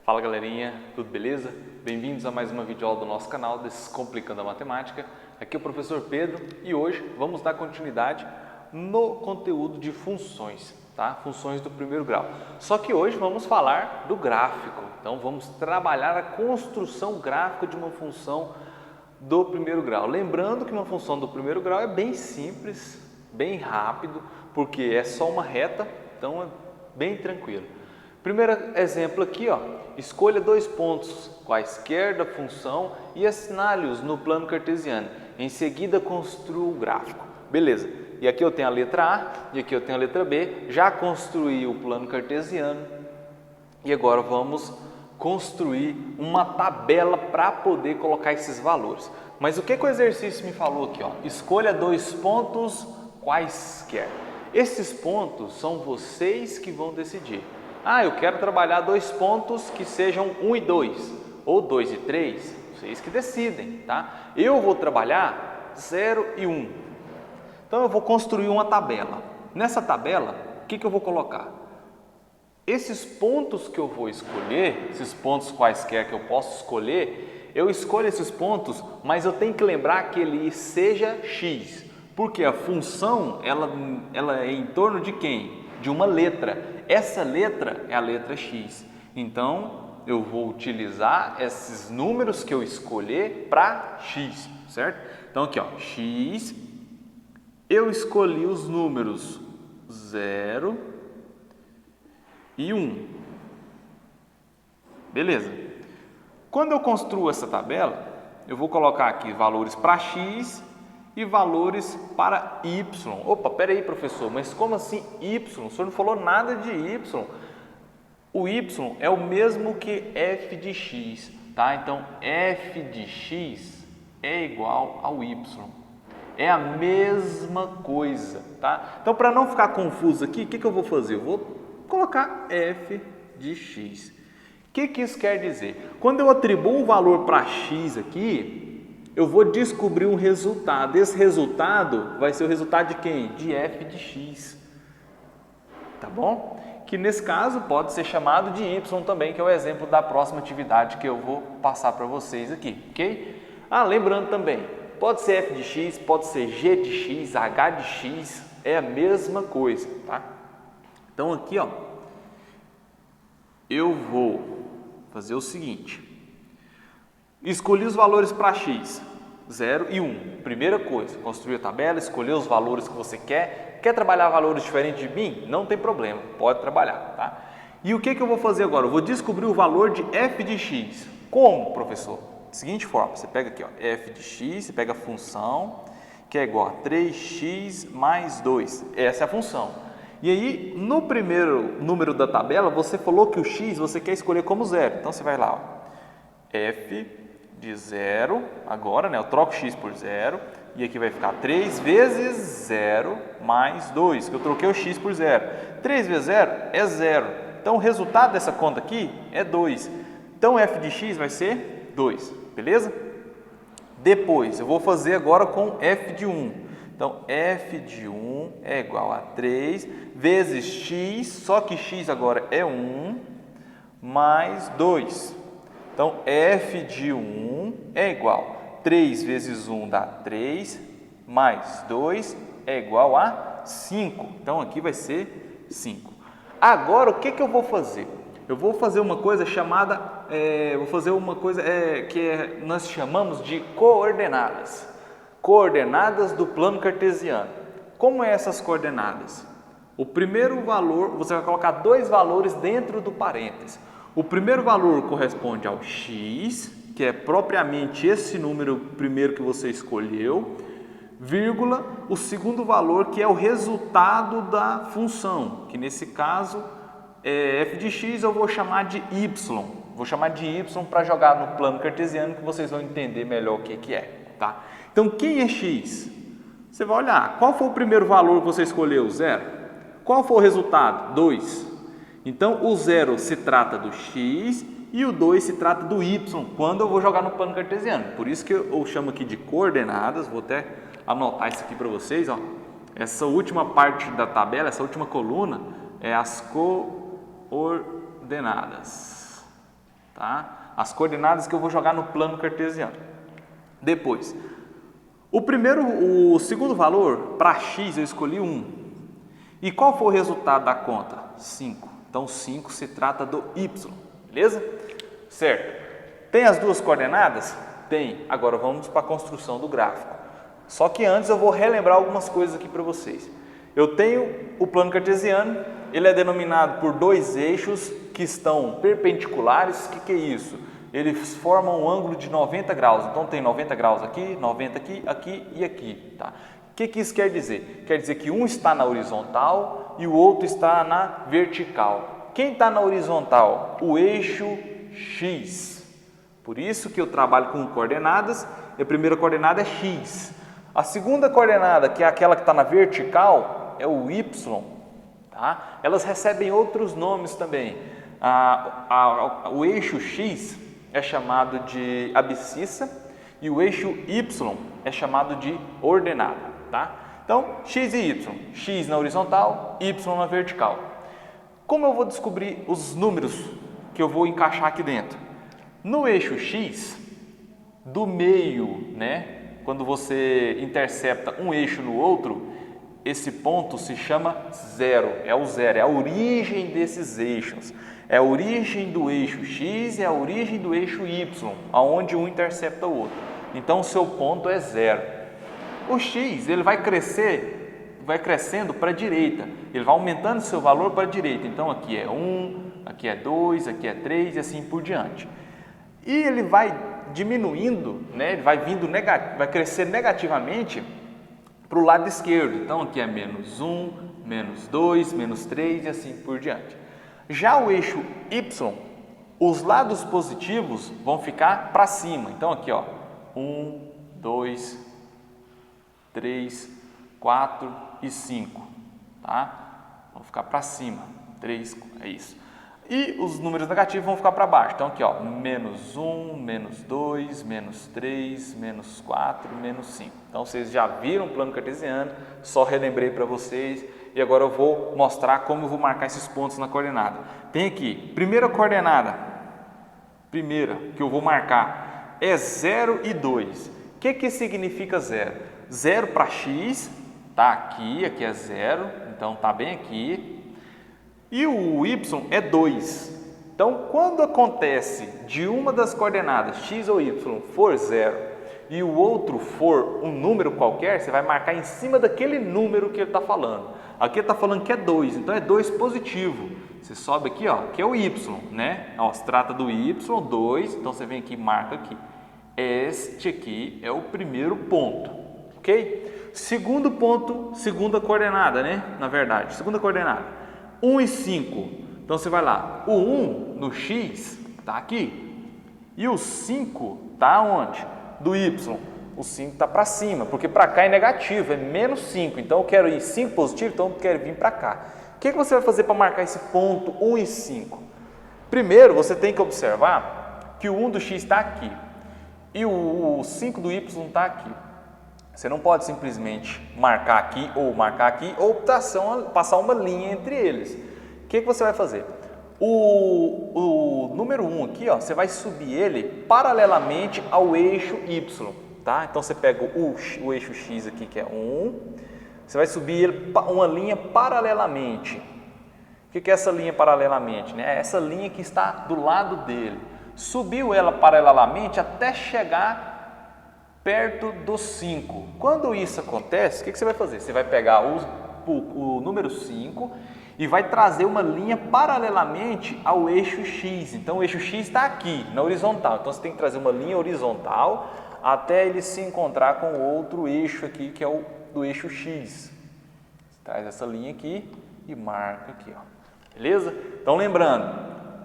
Fala galerinha, tudo beleza? Bem-vindos a mais uma videoaula do nosso canal Descomplicando a Matemática. Aqui é o professor Pedro e hoje vamos dar continuidade no conteúdo de funções, tá? Funções do primeiro grau. Só que hoje vamos falar do gráfico, então vamos trabalhar a construção gráfica de uma função do primeiro grau. Lembrando que uma função do primeiro grau é bem simples, bem rápido, porque é só uma reta, então é bem tranquilo. Primeiro exemplo aqui, ó, escolha dois pontos quaisquer da função e assinale-os no plano cartesiano. Em seguida, construa o gráfico. Beleza, e aqui eu tenho a letra A e aqui eu tenho a letra B. Já construí o plano cartesiano e agora vamos construir uma tabela para poder colocar esses valores. Mas o que o exercício me falou aqui, ó? Escolha dois pontos quaisquer. Esses pontos são vocês que vão decidir. Ah, eu quero trabalhar dois pontos que sejam 1 e 2, ou 2 e 3, vocês que decidem, tá? Eu vou trabalhar 0 e 1. Então eu vou construir uma tabela. Nessa tabela, o que eu vou colocar? Esses pontos que eu vou escolher, esses pontos quaisquer que eu posso escolher, eu escolho esses pontos, mas eu tenho que lembrar que ele seja x, porque a função ela é em torno de quem? De uma letra. Essa letra é a letra x. Então, eu vou utilizar esses números que eu escolher para x, certo? Então, aqui, ó, x, eu escolhi os números 0 e 1. Beleza. Quando eu construo essa tabela, eu vou colocar aqui valores para x e valores para y. Opa, peraí, professor, mas como assim y? O senhor não falou nada de y. O y é o mesmo que f de x, tá? Então, f de x é igual ao y. É a mesma coisa, tá? Então, para não ficar confuso aqui, o que eu vou fazer? Eu vou colocar f de x. O que isso quer dizer? Quando eu atribuo um valor para x aqui, eu vou descobrir um resultado. Esse resultado vai ser o resultado de quem? De f de x. Tá bom? Que nesse caso pode ser chamado de y também, que é o exemplo da próxima atividade que eu vou passar para vocês aqui, ok? Ah, lembrando também, pode ser f de x, pode ser g de x, h de x, é a mesma coisa, tá? Então aqui, ó, eu vou fazer o seguinte. Escolhi os valores para x, 0 e 1. Primeira coisa, construir a tabela, escolher os valores que você quer. Quer trabalhar valores diferentes de mim? Não tem problema, pode trabalhar, tá? E o que eu vou fazer agora? Eu vou descobrir o valor de f de x. Como, professor? Seguinte forma, você pega aqui, ó, f de x, você pega a função, que é igual a 3x mais 2. Essa é a função. E aí, no primeiro número da tabela, você falou que o x você quer escolher como 0. Então, você vai lá, ó, f de 0, agora, né, eu troco x por 0, e aqui vai ficar 3 vezes 0 mais 2, que eu troquei o x por 0. 3 vezes 0 é 0, então o resultado dessa conta aqui é 2. Então, f de x vai ser 2, beleza? Depois, eu vou fazer agora com f de 1. Então, f de 1 é igual a 3 vezes x, só que x agora é 1, mais 2. Então, f de 1 é igual a 3 vezes 1 dá 3, mais 2 é igual a 5. Então, aqui vai ser 5. Agora, o que eu vou fazer? Eu vou fazer uma coisa chamada, nós chamamos de coordenadas. Coordenadas do plano cartesiano. Como é essas coordenadas? O primeiro valor, você vai colocar dois valores dentro do parênteses. O primeiro valor corresponde ao x, que é propriamente esse número primeiro que você escolheu, vírgula, o segundo valor que é o resultado da função, que nesse caso é f de x, eu vou chamar de y. Vou chamar de y para jogar no plano cartesiano, que vocês vão entender melhor o que é, tá? Então, quem é x? Você vai olhar, qual foi o primeiro valor que você escolheu? 0. Qual foi o resultado? 2. Então, o 0 se trata do x e o 2 se trata do y, quando eu vou jogar no plano cartesiano. Por isso que eu chamo aqui de coordenadas, vou até anotar isso aqui para vocês, ó. Essa última parte da tabela, essa última coluna, é as coordenadas. tá? As coordenadas que eu vou jogar no plano cartesiano. Depois, o segundo valor, para x eu escolhi 1. E qual foi o resultado da conta? 5. Então 5 se trata do y, beleza? Certo. Tem as duas coordenadas? Tem. Agora vamos para a construção do gráfico. Só que antes eu vou relembrar algumas coisas aqui para vocês. Eu tenho o plano cartesiano, ele é denominado por dois eixos que estão perpendiculares. O que é isso? Eles formam um ângulo de 90 graus. Então tem 90 graus aqui, 90 aqui, aqui e aqui. Tá? O que isso quer dizer? Quer dizer que um está na horizontal e o outro está na vertical. Quem está na horizontal? O eixo x. Por isso que eu trabalho com coordenadas. A primeira coordenada é x. A segunda coordenada, que é aquela que está na vertical, é o y. Tá? Elas recebem outros nomes também. O eixo x é chamado de abscissa e o eixo y é chamado de ordenada. Tá? Então, x e y. X na horizontal, y na vertical. Como eu vou descobrir os números que eu vou encaixar aqui dentro? No eixo x, do meio, né? Quando você intercepta um eixo no outro, esse ponto se chama zero. É o zero, é a origem desses eixos. É a origem do eixo x e a origem do eixo y, aonde um intercepta o outro. Então, o seu ponto é zero. O x, ele vai crescendo para a direita. Ele vai aumentando seu valor para a direita. Então, aqui é 1, aqui é 2, aqui é 3 e assim por diante. E ele vai diminuindo, né? Ele vai vai crescer negativamente para o lado esquerdo. Então, aqui é menos 1, menos 2, menos 3 e assim por diante. Já o eixo y, os lados positivos vão ficar para cima. Então, aqui, ó, 1, 2, 3, 4 e 5, tá? Vão ficar para cima, 3, é isso. E os números negativos vão ficar para baixo. Então aqui, ó, menos 1, menos 2, menos 3, menos 4, menos 5. Então vocês já viram o plano cartesiano, só relembrei para vocês e agora eu vou mostrar como eu vou marcar esses pontos na coordenada. Tem aqui, primeira coordenada, que eu vou marcar é 0 e 2. O que significa 0? 0 para x, tá aqui é 0, então tá bem aqui. E o y é 2. Então, quando acontece de uma das coordenadas x ou y for 0 e o outro for um número qualquer, você vai marcar em cima daquele número que ele está falando. Aqui ele está falando que é 2, então é 2 positivo. Você sobe aqui, ó, que é o y, né? Ó, se trata do y, 2, então você vem aqui e marca aqui. Este aqui é o primeiro ponto, ok? Segundo ponto, segunda coordenada, né? Na verdade, segunda coordenada, 1 e 5. Então você vai lá, o 1 no x está aqui e o 5 está onde? Do y. O 5 está para cima, porque para cá é negativo, é menos 5. Então eu quero ir 5 positivo, então eu quero vir para cá. O que você vai fazer para marcar esse ponto 1 e 5? Primeiro, você tem que observar que o 1 do x está aqui e o 5 do y está aqui. Você não pode simplesmente marcar aqui ou passar uma linha entre eles. O que você vai fazer? O número 1 aqui, ó, você vai subir ele paralelamente ao eixo y, tá? Então você pega o eixo x aqui, que é 1, você vai subir ele uma linha paralelamente. O que é essa linha paralelamente? Né? É essa linha que está do lado dele. Subiu ela paralelamente até chegar perto do 5. Quando isso acontece, o que você vai fazer? Você vai pegar o número 5 e vai trazer uma linha paralelamente ao eixo x. Então o eixo x está aqui, na horizontal. Então você tem que trazer uma linha horizontal até ele se encontrar com o outro eixo aqui, que é o do eixo x. Você traz essa linha aqui e marca aqui, ó. Beleza? Então lembrando,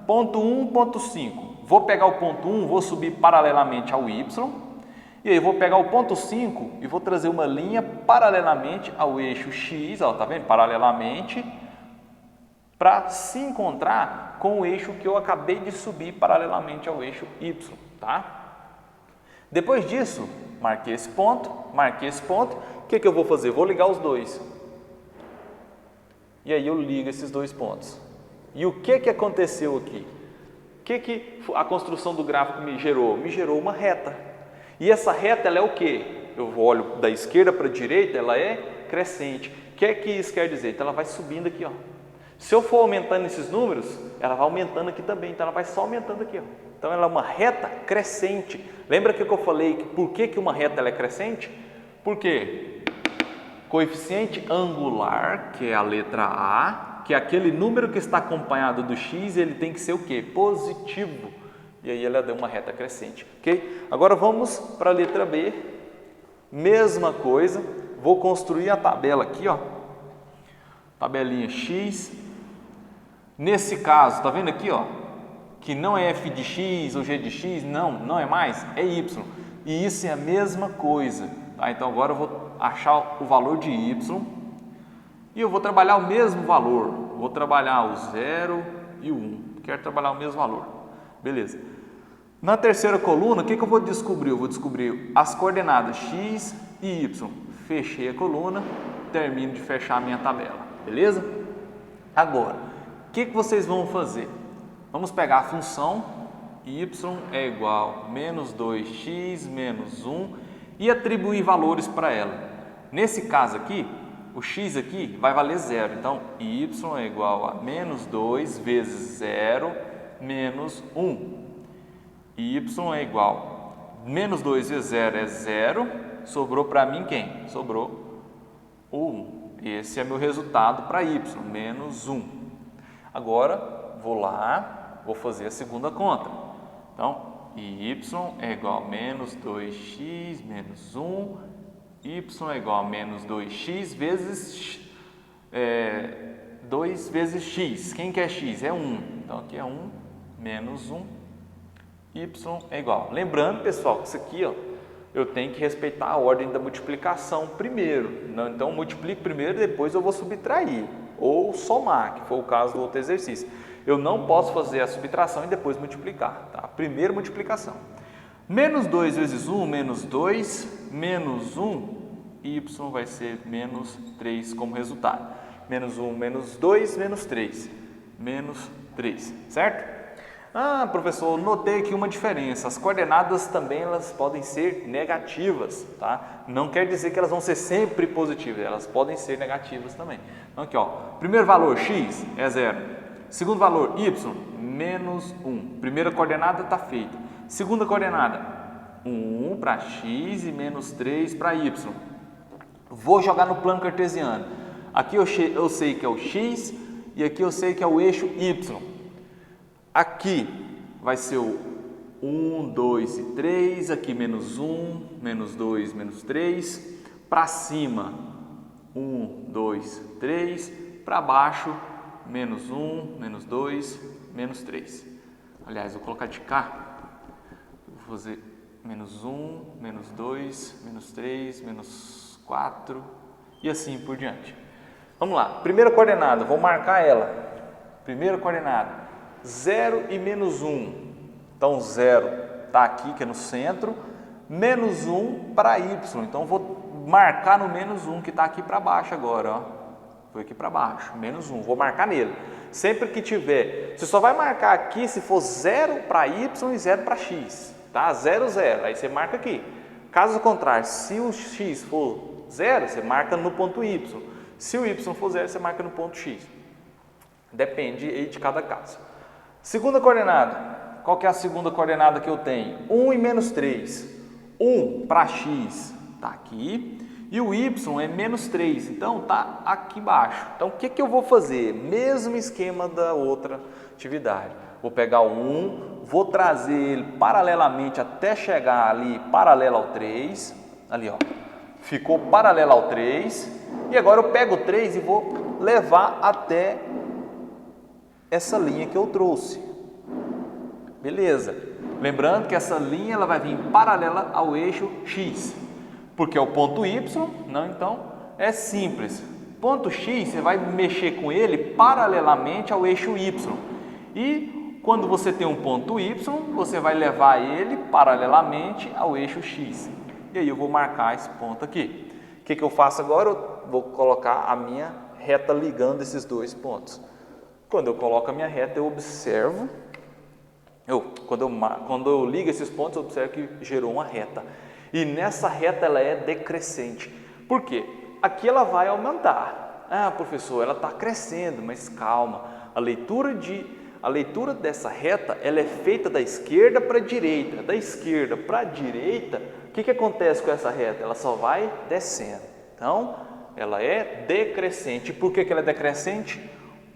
ponto 1, ponto 5. Vou pegar o ponto 1, vou subir paralelamente ao y. E aí vou pegar o ponto 5 e vou trazer uma linha paralelamente ao eixo x, ó, tá vendo? Paralelamente, para se encontrar com o eixo que eu acabei de subir paralelamente ao eixo y, tá? Depois disso, marquei esse ponto, o que eu vou fazer? Vou ligar os dois. E aí eu ligo esses dois pontos. E o que aconteceu aqui? O que a construção do gráfico me gerou? Me gerou uma reta. E essa reta, ela é o quê? Eu olho da esquerda para a direita, ela é crescente. O que isso quer dizer? Então, ela vai subindo aqui, ó. Se eu for aumentando esses números, ela vai aumentando aqui também. Então, ela vai só aumentando aqui, ó. Então, ela é uma reta crescente. Lembra que eu falei que por que uma reta ela é crescente? Por quê? Coeficiente angular, que é a letra A, que é aquele número que está acompanhado do x, ele tem que ser o quê? Positivo. E aí ela deu uma reta crescente, ok? Agora vamos para a letra B. Mesma coisa, vou construir a tabela aqui, ó. Tabelinha x. Nesse caso, tá vendo aqui, ó? Que não é f de x ou g de x, não é mais, é y. E isso é a mesma coisa, tá? Então agora eu vou achar o valor de y e eu vou trabalhar o mesmo valor. Vou trabalhar o 0 e o 1. Quero trabalhar o mesmo valor. Beleza. Na terceira coluna, o que eu vou descobrir? Eu vou descobrir as coordenadas x e y. Fechei a coluna, termino de fechar a minha tabela. Beleza? Agora, o que vocês vão fazer? Vamos pegar a função y é igual a menos 2x menos 1 e atribuir valores para ela. Nesse caso aqui, o x aqui vai valer 0. Então, y é igual a menos 2 vezes 0 menos 1. Y é igual a menos 2 vezes 0 é 0. Sobrou para mim quem? Sobrou o 1. Esse é meu resultado para y, menos 1. Agora, vou lá, vou fazer a segunda conta. Então, y é igual a menos 2x menos 1. Y é igual a menos 2x vezes 2 vezes x. Quem que é x? É 1. Então, aqui é 1 menos 1. Y é igual. Lembrando, pessoal, que isso aqui, ó, eu tenho que respeitar a ordem da multiplicação primeiro. Então, multiplico primeiro e depois eu vou subtrair. Ou somar, que foi o caso do outro exercício. Eu não posso fazer a subtração e depois multiplicar. Tá? Primeiro, multiplicação. Menos 2 vezes 1, menos 2, menos 1, y vai ser menos 3 como resultado. Menos 1, menos 2, menos 3. Menos 3, certo? Ah, professor, notei aqui uma diferença. As coordenadas também elas podem ser negativas, tá? Não quer dizer que elas vão ser sempre positivas, elas podem ser negativas também. Então aqui, ó, primeiro valor x é 0. Segundo valor y, menos 1. Primeira coordenada está feita. Segunda coordenada, 1 para x e menos 3 para y. Vou jogar no plano cartesiano. Aqui eu sei que é o x e aqui eu sei que é o eixo y. Aqui vai ser o 1, 2 e 3, aqui menos 1, menos 2, menos 3. Para cima, 1, 2, 3. Para baixo, menos 1, menos 2, menos 3. Aliás, vou colocar de cá. Vou fazer menos 1, menos 2, menos 3, menos 4 e assim por diante. Vamos lá. Primeira coordenada, vou marcar ela. Primeira coordenada. 0 e menos 1. Então, 0 está aqui, que é no centro. Menos 1 para y. Então, vou marcar no menos 1, que está aqui para baixo agora. Ó. Foi aqui para baixo, menos 1. Vou marcar nele. Sempre que tiver, você só vai marcar aqui se for 0 para y e 0 para x. Tá? 0, 0. Aí você marca aqui. Caso contrário, se o x for 0, você marca no ponto y. Se o y for 0, você marca no ponto x. Depende aí de cada caso. Segunda coordenada. Qual que é a segunda coordenada que eu tenho? 1 e menos 3. 1 para x está aqui e o y é menos 3, então está aqui embaixo. Então, o que eu vou fazer? Mesmo esquema da outra atividade. Vou pegar o 1, vou trazer ele paralelamente até chegar ali paralelo ao 3. Ali, ó. Ficou paralelo ao 3. E agora eu pego o 3 e vou levar até essa linha que eu trouxe. Beleza. Lembrando que essa linha ela vai vir paralela ao eixo x, porque é o ponto y, não? Então é simples. Ponto x você vai mexer com ele paralelamente ao eixo y. E quando você tem um ponto y, você vai levar ele paralelamente ao eixo x. E aí eu vou marcar esse ponto aqui. O que eu faço agora? Eu vou colocar a minha reta ligando esses dois pontos. Quando eu coloco a minha reta, eu observo Quando eu ligo esses pontos, eu observo que gerou uma reta. E nessa reta ela é decrescente. Por quê? Aqui ela vai aumentar. Ah, professor, ela está crescendo, mas calma. A leitura dessa reta, ela é feita da esquerda para a direita. Da esquerda para a direita, o que acontece com essa reta? Ela só vai descendo. Então, ela é decrescente. Por que ela é decrescente?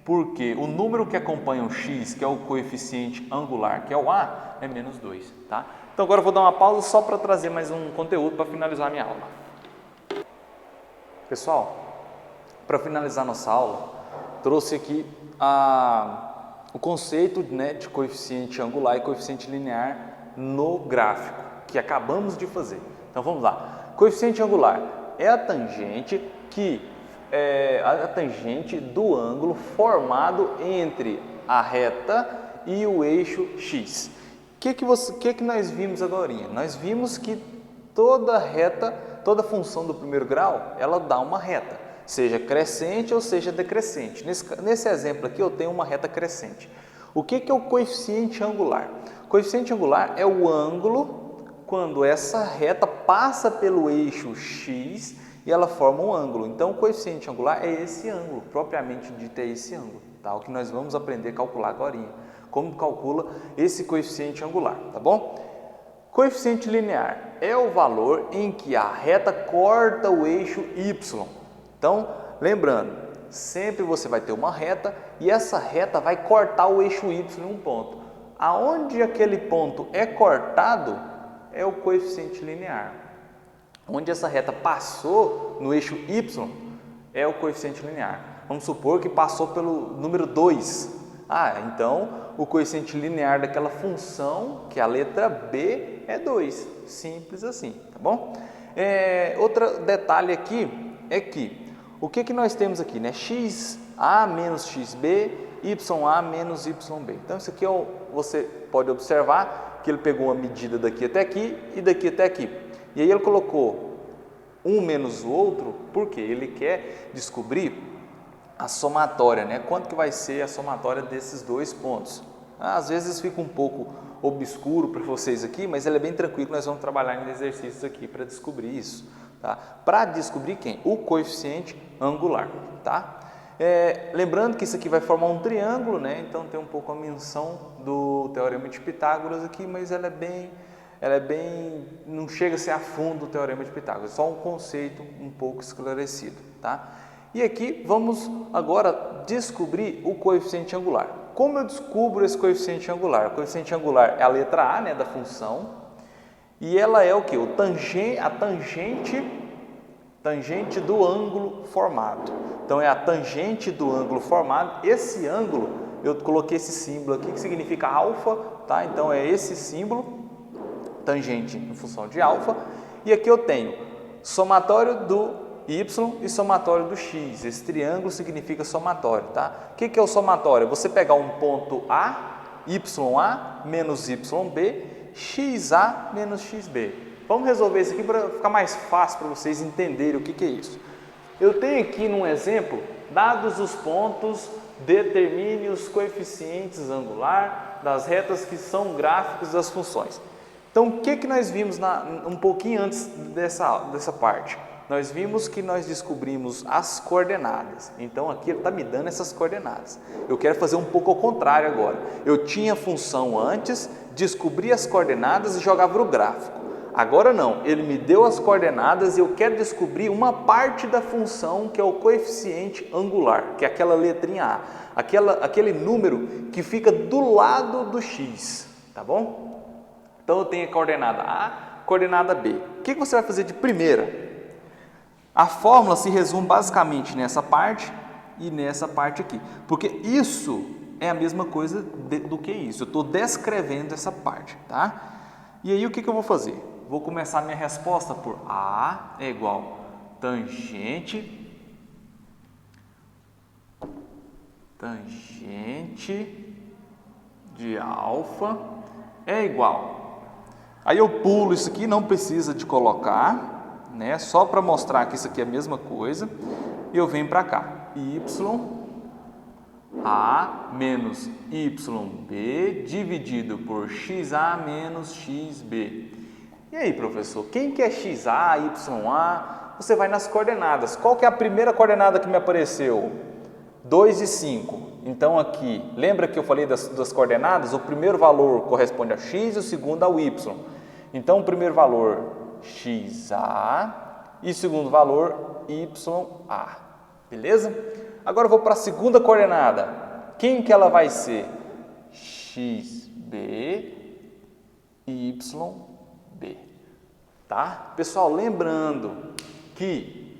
Porque o número que acompanha o x, que é o coeficiente angular, que é o a, é menos 2. Tá? Então, agora eu vou dar uma pausa só para trazer mais um conteúdo para finalizar a minha aula. Pessoal, para finalizar nossa aula, trouxe aqui o conceito, né, de coeficiente angular e coeficiente linear no gráfico, que acabamos de fazer. Então vamos lá. Coeficiente angular é a tangente do ângulo formado entre a reta e o eixo x. O que nós vimos agora? Nós vimos que toda função do primeiro grau, ela dá uma reta, seja crescente ou seja decrescente. Nesse exemplo aqui eu tenho uma reta crescente. O que é o coeficiente angular? O coeficiente angular é o ângulo quando essa reta passa pelo eixo x e ela forma um ângulo. Então o coeficiente angular é esse ângulo, propriamente dito é esse ângulo, tá? O que nós vamos aprender a calcular agora. Como calcula esse coeficiente angular, tá bom? Coeficiente linear é o valor em que a reta corta o eixo y. Então, lembrando, sempre você vai ter uma reta e essa reta vai cortar o eixo y em um ponto. Aonde aquele ponto é cortado é o coeficiente linear. Onde essa reta passou no eixo y é o coeficiente linear. Vamos supor que passou pelo número 2. Então o coeficiente linear daquela função, que é a letra b, é 2. Simples assim, tá bom? Outro detalhe aqui é que o que nós temos aqui, né? xa menos xb, ya menos yb. Então isso aqui você pode observar que ele pegou uma medida daqui até aqui e daqui até aqui. E aí ele colocou um menos o outro, porque ele quer descobrir a somatória, né? Quanto que vai ser a somatória desses dois pontos? Às vezes fica um pouco obscuro para vocês aqui, mas ele é bem tranquilo, nós vamos trabalhar em exercícios aqui para descobrir isso, tá? Para descobrir quem? O coeficiente angular, tá? Lembrando que isso aqui vai formar um triângulo, né? Então tem um pouco a menção do Teorema de Pitágoras aqui, mas ela é bem, não chega a ser a fundo o Teorema de Pitágoras, só um conceito um pouco esclarecido, tá? E aqui vamos agora descobrir o coeficiente angular. Como eu descubro esse coeficiente angular? O coeficiente angular é a letra a, né, da função, e ela é o que? A tangente do ângulo formado. Então é a tangente do ângulo formado. Esse ângulo, eu coloquei esse símbolo aqui que significa alfa, tá? Então é esse símbolo, tangente em função de alfa, e aqui eu tenho somatório do y e somatório do x. Esse triângulo significa somatório, tá? O que é o somatório? Você pegar um ponto A, ya menos yb, xa menos xb. Vamos resolver isso aqui para ficar mais fácil para vocês entenderem o que é isso. Eu tenho aqui num exemplo, dados os pontos, determine os coeficientes angular das retas que são gráficos das funções. Então, o que nós vimos um pouquinho antes dessa parte? Nós vimos que nós descobrimos as coordenadas. Então, aqui ele está me dando essas coordenadas. Eu quero fazer um pouco ao contrário agora. Eu tinha a função antes, descobri as coordenadas e jogava no gráfico. Agora não, ele me deu as coordenadas e eu quero descobrir uma parte da função que é o coeficiente angular, que é aquela letrinha A, aquele número que fica do lado do x, tá bom? Então eu tenho a coordenada A, coordenada B. O que você vai fazer de primeira? A fórmula se resume basicamente nessa parte e nessa parte aqui, porque isso é a mesma coisa do que isso. Eu estou descrevendo essa parte, tá? E aí o que eu vou fazer? Vou começar a minha resposta por A é igual tangente de alfa é igual. Aí eu pulo isso aqui, não precisa de colocar, né? Só para mostrar que isso aqui é a mesma coisa. E eu venho para cá, y A menos YB dividido por XA menos XB. E aí, professor, quem que é XA, YA? Você vai nas coordenadas. Qual que é a primeira coordenada que me apareceu? 2 e 5. Então aqui, lembra que eu falei das coordenadas? O primeiro valor corresponde a x e o segundo ao y. Então o primeiro valor XA e o segundo valor YA. Beleza? Agora eu vou para a segunda coordenada. Quem que ela vai ser? XB e YB. Tá? Pessoal, lembrando que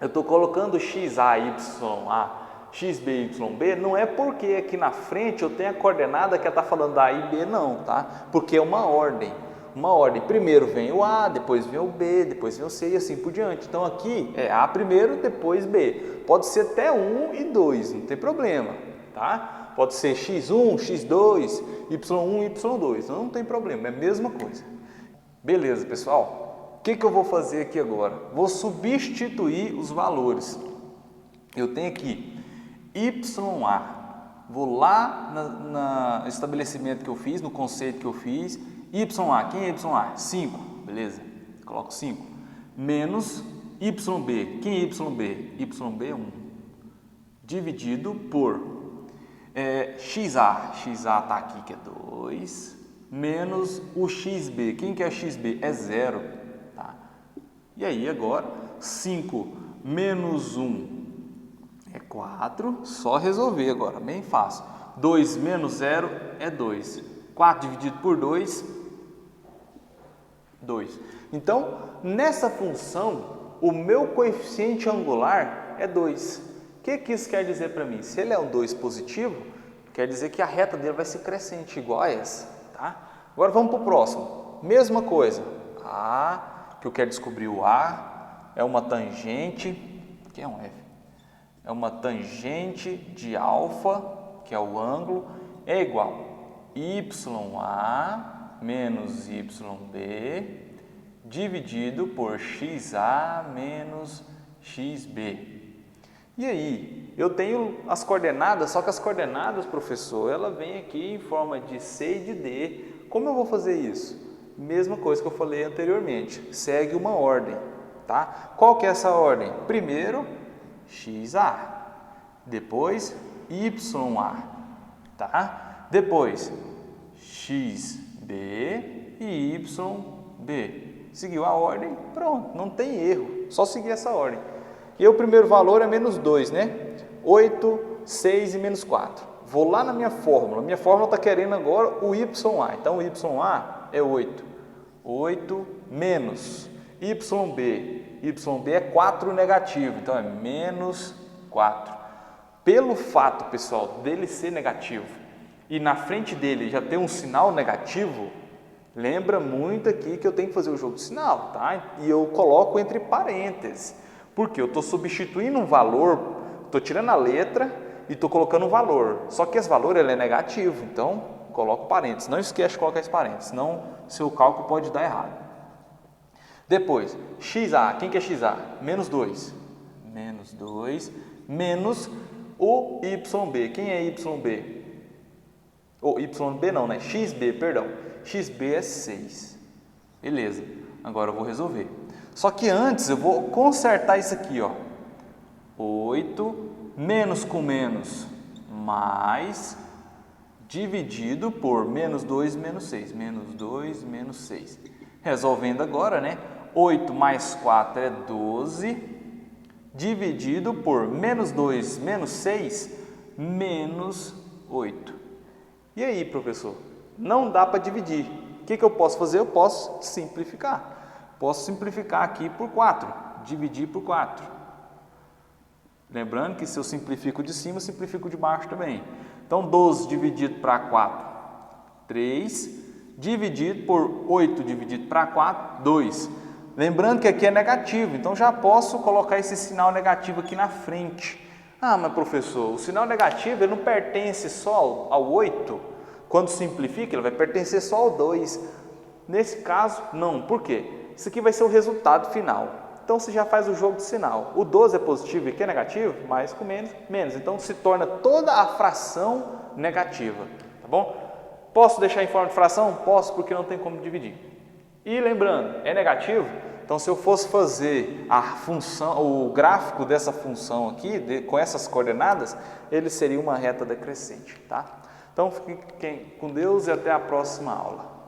eu estou colocando XA, YA, XB, YB, não é porque aqui na frente eu tenho a coordenada que está falando da A e B, não, tá? Porque é uma ordem. Uma ordem, primeiro vem o A, depois vem o B, depois vem o C e assim por diante. Então aqui é A primeiro, depois B. Pode ser até 1 e 2, não tem problema, tá? Pode ser X1, X2, Y1, Y2, não tem problema, é a mesma coisa. Beleza, pessoal? O que eu vou fazer aqui agora? Vou substituir os valores. Eu tenho aqui YA. Vou lá no estabelecimento que eu fiz, no conceito que eu fiz. YA, quem é YA? 5, beleza? Coloco 5. Menos YB, quem é YB? YB é 1. Dividido por XA, XA está aqui que é 2. Menos o XB, quem que é XB? É 0. Tá? E aí agora, 5 menos 1 é 4, só resolver agora, bem fácil. 2 menos 0 é 2. 4 dividido por 2, 2. Então, nessa função, o meu coeficiente angular é 2. O que isso quer dizer para mim? Se ele é um 2 positivo, quer dizer que a reta dele vai ser crescente, igual a essa. Tá? Agora vamos para o próximo. Mesma coisa. A, que eu quero descobrir o A, é uma tangente, que é um F. É uma tangente de alfa, que é o ângulo, é igual a YA menos YB dividido por XA menos XB. E aí, eu tenho as coordenadas, só que as coordenadas, professor, ela vem aqui em forma de C e de D. Como eu vou fazer isso? Mesma coisa que eu falei anteriormente, segue uma ordem, tá? Qual que é essa ordem? Primeiro, XA, depois YA, tá? Depois XB e YB. Seguiu a ordem, pronto, não tem erro, só seguir essa ordem. E o primeiro valor é menos 2, né? 8, 6 e menos 4. Vou lá na minha fórmula está querendo agora o YA, então o YA é 8. 8 menos YB. YB é 4 negativo, então é menos 4. Pelo fato, pessoal, dele ser negativo e na frente dele já ter um sinal negativo, lembra muito aqui que eu tenho que fazer o jogo de sinal, tá? E eu coloco entre parênteses, porque eu estou substituindo um valor, estou tirando a letra e estou colocando um valor, só que esse valor ele é negativo, então coloco parênteses. Não esquece de colocar esse parênteses, senão seu cálculo pode dar errado. Depois, XA, quem que é XA? Menos 2. Menos 2, menos o YB. Quem é YB? Ou YB não, né? XB, perdão. XB é 6. Beleza, agora eu vou resolver. Só que antes eu vou consertar isso aqui, ó. 8 menos com menos, mais, dividido por menos 2, menos 6. Menos 2, menos 6. Resolvendo agora, né? 8 mais 4 é 12, dividido por menos 2, menos 6, menos 8. E aí, professor? Não dá para dividir. O que eu posso fazer? Eu posso simplificar. Posso simplificar aqui por 4, dividir por 4. Lembrando que se eu simplifico de cima, eu simplifico de baixo também. Então, 12 dividido para 4, 3, dividido por 8 dividido para 4, 2. Lembrando que aqui é negativo, então já posso colocar esse sinal negativo aqui na frente. Ah, mas professor, o sinal negativo ele não pertence só ao 8? Quando simplifica, ele vai pertencer só ao 2. Nesse caso, não. Por quê? Isso aqui vai ser o resultado final. então você já faz o jogo de sinal. O 12 é positivo e aqui é negativo, mais com menos, menos. Então se torna toda a fração negativa, tá bom? Posso deixar em forma de fração? Posso, porque não tem como dividir. E lembrando, é negativo, então se eu fosse fazer a função, o gráfico dessa função aqui, com essas coordenadas, ele seria uma reta decrescente, tá? Então fiquem com Deus e até a próxima aula.